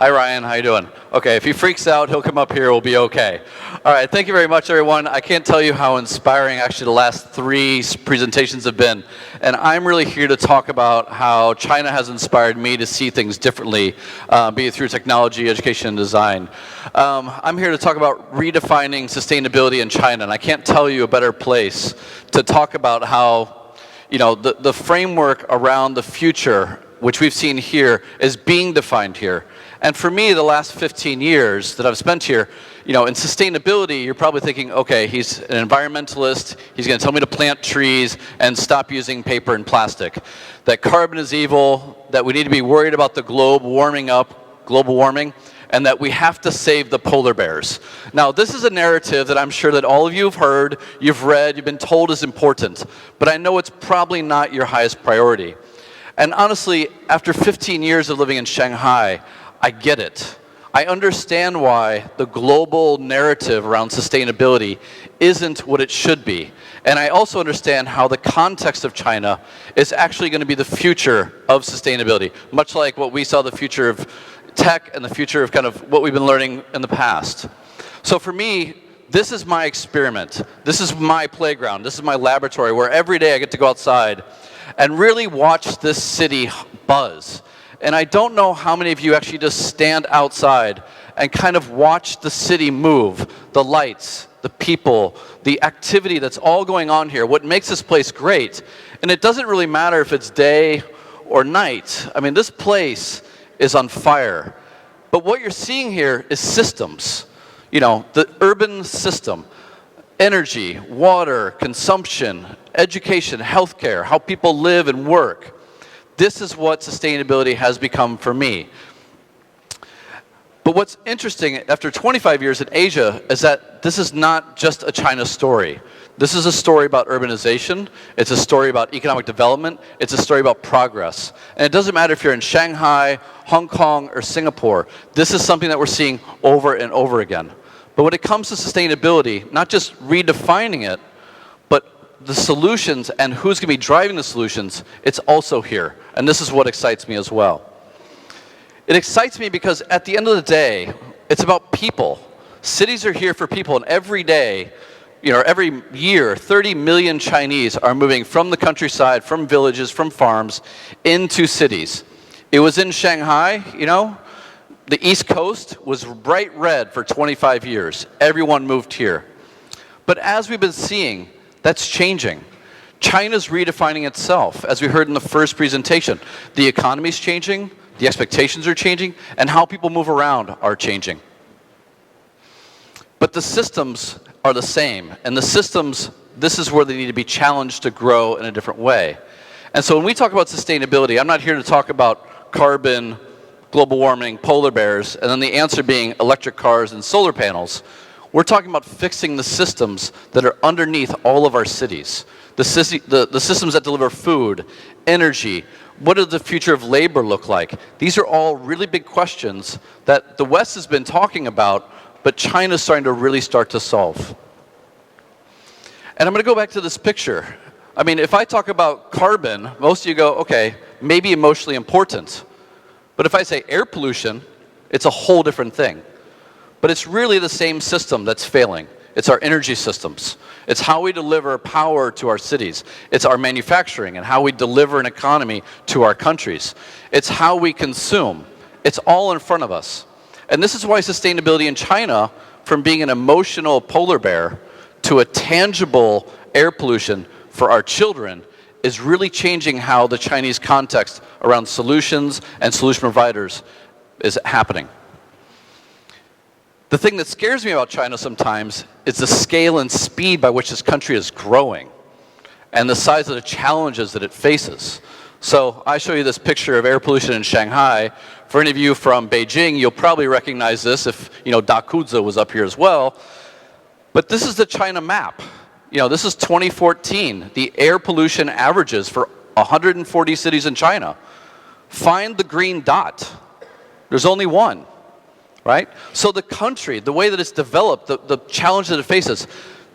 Hi, Ryan. How you doing? Okay, if he freaks out, he'll come up here. We'll be okay. All right, thank you very much, everyone. I can't tell you how inspiring actually the last 3 presentations have been. And I'm really here to talk about how China has inspired me to see things differently, be it through technology, education, and design. I'm here to talk about redefining sustainability in China, and I can't tell you a better place to talk about how, you know, the framework around the future, which we've seen here, is being defined here. And for me, the last 15 years that I've spent here, you know, in sustainability, you're probably thinking, okay, he's an environmentalist, he's going to tell me to plant trees and stop using paper and plastic. That carbon is evil, that we need to be worried about the globe warming up, global warming, and that we have to save the polar bears. Now, this is a narrative that I'm sure that all of you have heard, you've read, you've been told is important, but I know it's probably not your highest priority. And honestly, after 15 years of living in Shanghai, I get it. I understand why the global narrative around sustainability isn't what it should be. And I also understand how the context of China is actually going to be the future of sustainability, much like what we saw the future of tech and the future of kind of what we've been learning in the past. So for me, this is my experiment. This is my playground. This is my laboratory where every day I get to go outside and really watch this city buzz. And I don't know how many of you actually just stand outside and kind of watch the city move, the lights, the people, the activity that's all going on here, what makes this place great. And it doesn't really matter if it's day or night. I mean, this place is on fire. But what you're seeing here is systems. You know, the urban system, energy, water, consumption, education, healthcare, how people live and work. This is what sustainability has become for me. But what's interesting, after 25 years in Asia, is that this is not just a China story. This is a story about urbanization. It's a story about economic development. It's a story about progress. And it doesn't matter if you're in Shanghai, Hong Kong, or Singapore. This is something that we're seeing over and over again. But when it comes to sustainability, not just redefining it, but the solutions and who's going to be driving the solutions, it's also here. And this is what excites me as well. It excites me because at the end of the day, it's about people. Cities are here for people, and every day, you know, every year, 30 million Chinese are moving from the countryside, from villages, from farms, into cities. It was in Shanghai, you know, the East Coast was bright red for 25 years. Everyone moved here. But as we've been seeing, that's changing. China's redefining itself, as we heard in the first presentation. The economy's changing, the expectations are changing, and how people move around are changing. But the systems are the same, and the systems, this is where they need to be challenged to grow in a different way. And so when we talk about sustainability, I'm not here to talk about carbon, global warming, polar bears, and then the answer being electric cars and solar panels. We're talking about fixing the systems that are underneath all of our cities. The systems that deliver food, energy, what does the future of labor look like? These are all really big questions that the West has been talking about, but China's starting to really start to solve. And I'm going to go back to this picture. I mean, if I talk about carbon, most of you go, okay, maybe emotionally important. But if I say air pollution, it's a whole different thing. But it's really the same system that's failing. It's our energy systems. It's how we deliver power to our cities. It's our manufacturing and how we deliver an economy to our countries. It's how we consume. It's all in front of us. And this is why sustainability in China, from being an emotional polar bear to a tangible air pollution for our children, is really changing how the Chinese context around solutions and solution providers is happening. The thing that scares me about China sometimes is the scale and speed by which this country is growing and the size of the challenges that it faces. So I show you this picture of air pollution in Shanghai. For any of you from Beijing, you'll probably recognize this if, you know, Dakuzi was up here as well. But this is the China map. You know, this is 2014, the air pollution averages for 140 cities in China. Find the green dot. There's only one. Right? So the country, the way that it's developed, the challenge that it faces,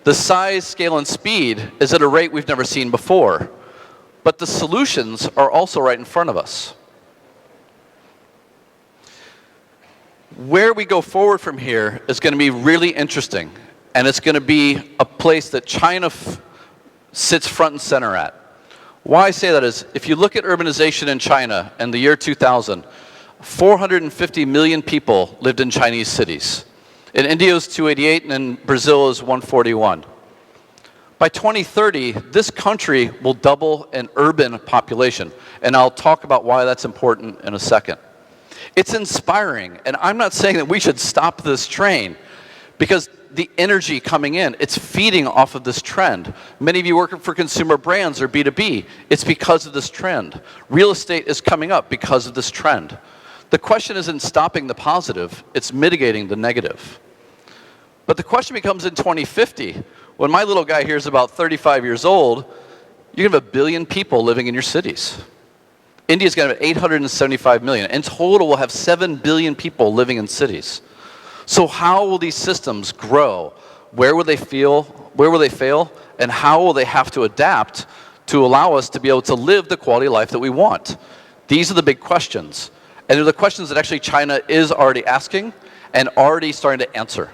the size, scale, and speed is at a rate we've never seen before. But the solutions are also right in front of us. Where we go forward from here is going to be really interesting, and it's going to be a place that China sits front and center at. Why I say that is, if you look at urbanization in China in the year 2000, 450 million people lived in Chinese cities. In India it was 288, and in Brazil is 141. By 2030, this country will double in urban population, and I'll talk about why that's important in a second. It's inspiring, and I'm not saying that we should stop this train, because the energy coming in, it's feeding off of this trend. Many of you working for consumer brands or B2B, it's because of this trend. Real estate is coming up because of this trend. The question isn't stopping the positive, it's mitigating the negative. But the question becomes in 2050, when my little guy here is about 35 years old, you're gonna have 1 billion people living in your cities. India's gonna have 875 million. In total, we'll have 7 billion people living in cities. So how will these systems grow? Where will they fail? And how will they have to adapt to allow us to be able to live the quality of life that we want? These are the big questions. And they're the questions that actually China is already asking and already starting to answer.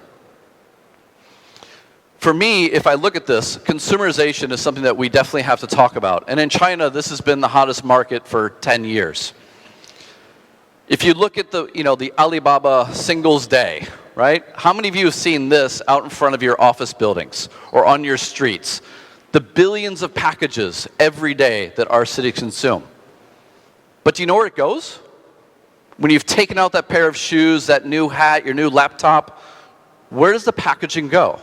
For me, if I look at this, consumerization is something that we definitely have to talk about. And in China, this has been the hottest market for 10 years. If you look at the Alibaba Singles Day, right? How many of you have seen this out in front of your office buildings or on your streets? The billions of packages every day that our cities consume. But do you know where it goes? When you've taken out that pair of shoes, that new hat, your new laptop, where does the packaging go?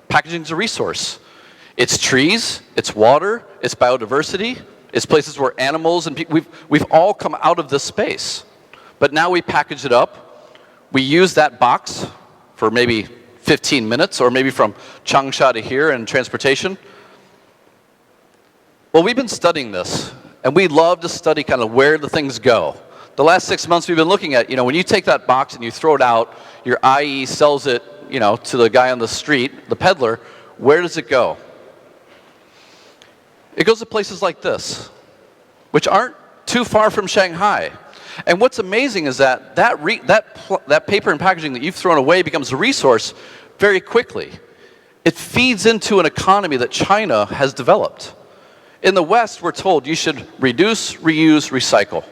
Packaging is a resource. It's trees, it's water, it's biodiversity, it's places where animals and people, we've all come out of this space. But now we package it up. We use that box for maybe 15 minutes, or maybe from Changsha to here in transportation. Well, we've been studying this, and we love to study kind of where the things go. The last 6 months we've been looking at, when you take that box and you throw it out, your IE sells it, to the guy on the street, the peddler, where does it go? It goes to places like this, which aren't too far from Shanghai. And what's amazing is that paper and packaging that you've thrown away becomes a resource very quickly. It feeds into an economy that China has developed. In the West, we're told you should reduce, reuse, recycle.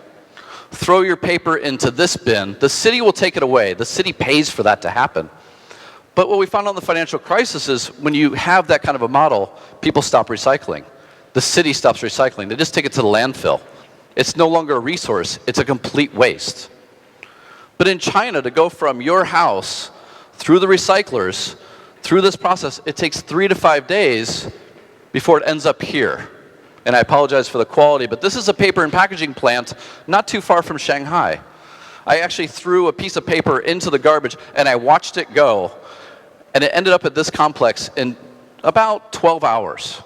Throw your paper into this bin. The city will take it away. The city pays for that to happen. But what we found on the financial crisis is when you have that kind of a model, people stop recycling. The city stops recycling. They just take it to the landfill. It's no longer a resource, it's a complete waste. But in China, to go from your house through the recyclers, through this process, it takes 3 to 5 days before it ends up here. And I apologize for the quality, but this is a paper and packaging plant not too far from Shanghai. I actually threw a piece of paper into the garbage and I watched it go. And it ended up at this complex in about 12 hours.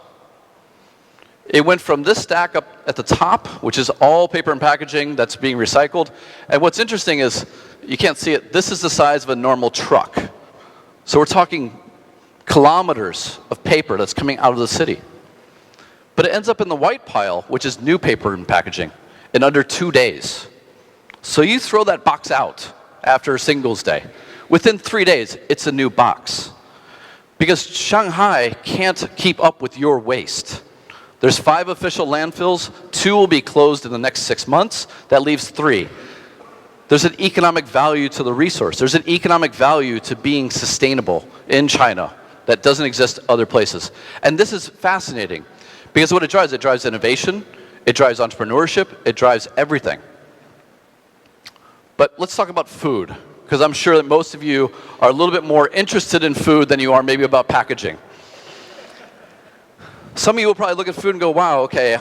It went from this stack up at the top, which is all paper and packaging that's being recycled. And what's interesting is, you can't see it, this is the size of a normal truck. So we're talking kilometers of paper that's coming out of the city. But it ends up in the white pile, which is new paper and packaging, in under 2 days. So you throw that box out after Singles Day. Within 3 days, it's a new box. Because Shanghai can't keep up with your waste. There's 5 official landfills, 2 will be closed in the next 6 months, that leaves 3. There's an economic value to the resource. There's an economic value to being sustainable in China that doesn't exist other places. And this is fascinating, because what it drives innovation, it drives entrepreneurship, it drives everything. But let's talk about food, because I'm sure that most of you are a little bit more interested in food than you are maybe about packaging. Some of you will probably look at food and go, wow, okay,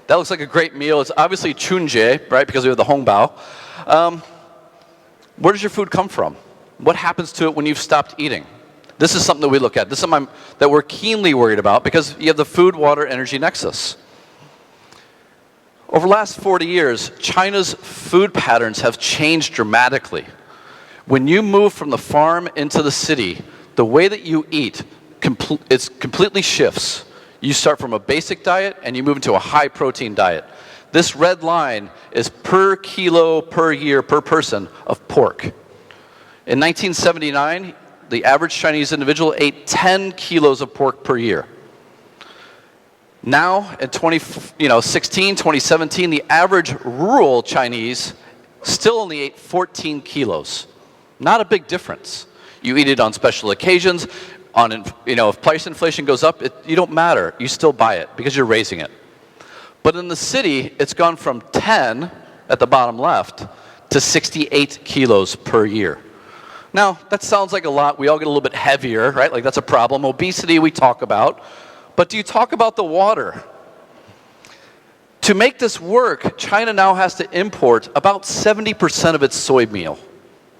that looks like a great meal. It's obviously chunjie, right, because we have the hongbao. Where does your food come from? What happens to it when you've stopped eating? This is something that we look at. This is something that we're keenly worried about, because you have the food, water, energy nexus. Over the last 40 years, China's food patterns have changed dramatically. When you move from the farm into the city, the way that you eat completely shifts. You start from a basic diet and you move into a high protein diet. This red line is per kilo, per year, per person of pork. In 1979, the average Chinese individual ate 10 kilos of pork per year. Now, in 2016, 2017, the average rural Chinese still only ate 14 kilos. Not a big difference. You eat it on special occasions. If price inflation goes up, you don't matter. You still buy it because you're raising it. But in the city, it's gone from 10 at the bottom left to 68 kilos per year. Now, that sounds like a lot. We all get a little bit heavier, right? Like that's a problem. Obesity we talk about. But do you talk about the water? To make this work, China now has to import about 70% of its soy meal,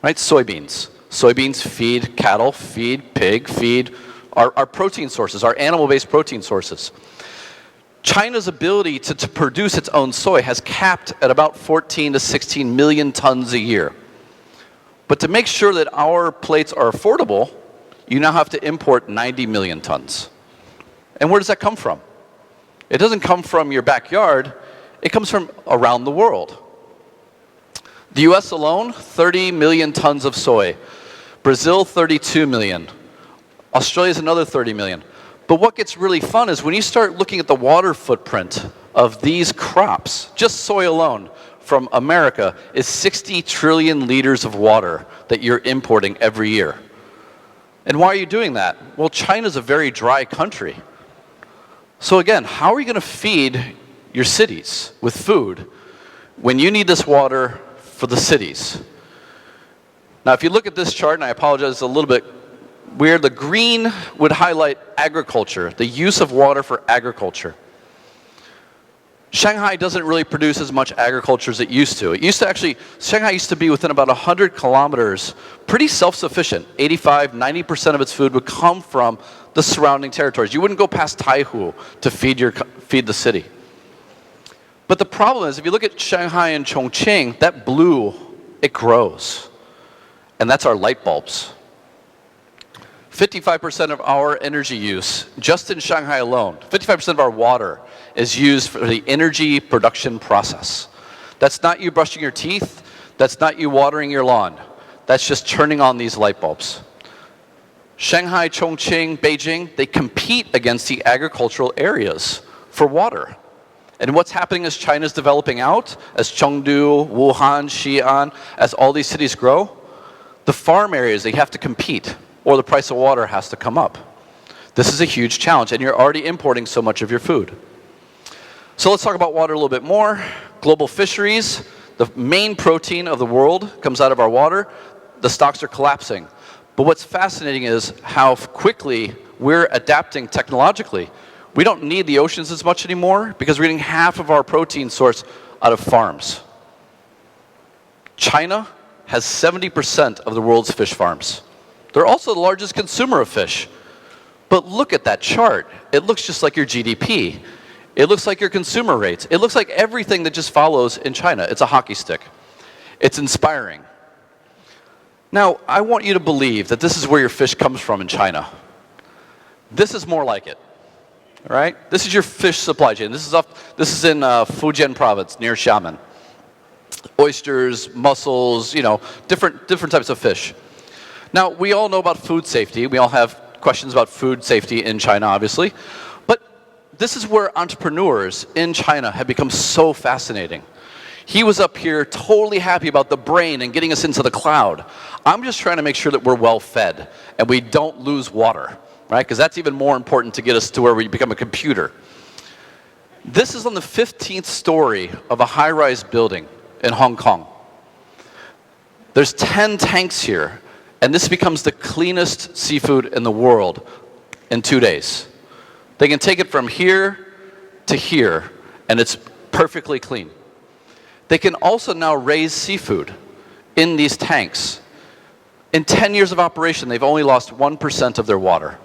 right? Soybeans. Soybeans feed cattle, feed pig, feed our protein sources, our animal-based protein sources. China's ability to produce its own soy has capped at about 14 to 16 million tons a year. But to make sure that our plates are affordable, you now have to import 90 million tons. And where does that come from? It doesn't come from your backyard, it comes from around the world. The US alone, 30 million tons of soy. Brazil, 32 million. Australia is another 30 million. But what gets really fun is when you start looking at the water footprint of these crops, just soy alone from America is 60 trillion liters of water that you're importing every year. And why are you doing that? Well, China's a very dry country. So again, how are you going to feed your cities with food when you need this water for the cities? Now, if you look at this chart, and I apologize, it's a little bit weird, the green would highlight agriculture, the use of water for agriculture. Shanghai doesn't really produce as much agriculture as it used to. Shanghai used to be within about 100 kilometers, pretty self-sufficient. 85, 90% of its food would come from the surrounding territories. You wouldn't go past Taihu to feed the city. But the problem is, if you look at Shanghai and Chongqing, that blue, it grows. And that's our light bulbs. 55% of our energy use, just in Shanghai alone, 55% of our water is used for the energy production process. That's not you brushing your teeth. That's not you watering your lawn. That's just turning on these light bulbs. Shanghai, Chongqing, Beijing, they compete against the agricultural areas for water. And what's happening as China's developing out, as Chengdu, Wuhan, Xi'an, as all these cities grow, the farm areas, they have to compete, or the price of water has to come up. This is a huge challenge, and you're already importing so much of your food. So let's talk about water a little bit more. Global fisheries, the main protein of the world comes out of our water. The stocks are collapsing. But what's fascinating is how quickly we're adapting technologically. We don't need the oceans as much anymore because we're getting half of our protein source out of farms. China has 70% of the world's fish farms. They're also the largest consumer of fish. But look at that chart. It looks just like your GDP. It looks like your consumer rates. It looks like everything that just follows in China. It's a hockey stick. It's inspiring. Now, I want you to believe that this is where your fish comes from in China. This is more like it. All right? This is your fish supply chain. This is in Fujian province near Xiamen. Oysters, mussels, different types of fish. Now, we all know about food safety. We all have questions about food safety in China, obviously. But this is where entrepreneurs in China have become so fascinating. He was up here totally happy about the brain and getting us into the cloud. I'm just trying to make sure that we're well fed and we don't lose water, right? Because that's even more important to get us to where we become a computer. This is on the 15th story of a high-rise building in Hong Kong. There's 10 tanks here, and this becomes the cleanest seafood in the world in 2 days. They can take it from here to here, and it's perfectly clean. They can also now raise seafood in these tanks. In 10 years of operation, they've only lost 1% of their water.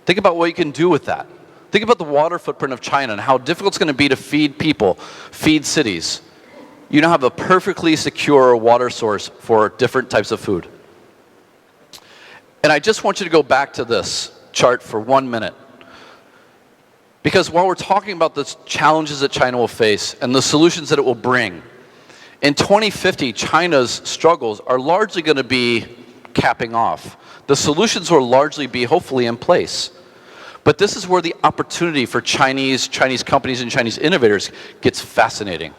Think about what you can do with that. Think about the water footprint of China and how difficult it's going to be to feed people, feed cities. You now have a perfectly secure water source for different types of food. And I just want you to go back to this chart for 1 minute. Because while we're talking about the challenges that China will face and the solutions that it will bring, in 2050, China's struggles are largely going to be capping off. The solutions will largely be hopefully in place. But this is where the opportunity for Chinese companies and Chinese innovators gets fascinating.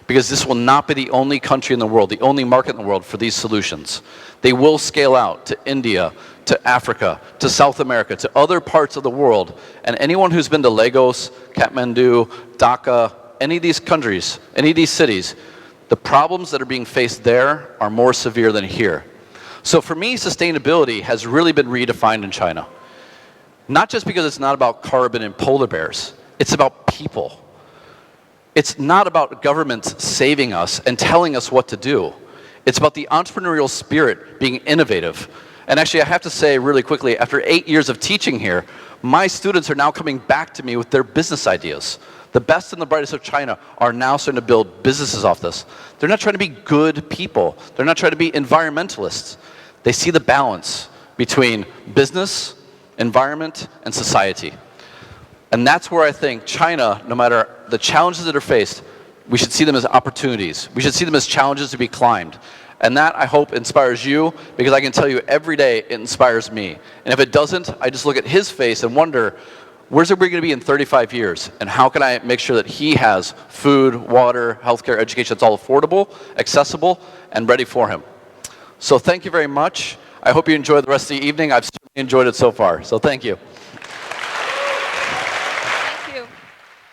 Because this will not be the only country in the world, the only market in the world for these solutions. They will scale out to India, to Africa, to South America, to other parts of the world. And anyone who's been to Lagos, Kathmandu, Dhaka, any of these countries, any of these cities, the problems that are being faced there are more severe than here. So for me, sustainability has really been redefined in China. Not just because it's not about carbon and polar bears, it's about people. It's not about governments saving us and telling us what to do. It's about the entrepreneurial spirit being innovative. And actually, I have to say really quickly, after 8 years of teaching here, my students are now coming back to me with their business ideas. The best and the brightest of China are now starting to build businesses off this. They're not trying to be good people. They're not trying to be environmentalists. They see the balance between business, environment, and society. And that's where I think China, no matter the challenges that are faced, we should see them as opportunities. We should see them as challenges to be climbed. And that, I hope, inspires you, because I can tell you every day it inspires me. And if it doesn't, I just look at his face and wonder, where's it going to be in 35 years? And how can I make sure that he has food, water, healthcare, education that's all affordable, accessible, and ready for him? So thank you very much. I hope you enjoy the rest of the evening. I've certainly enjoyed it so far. So thank you.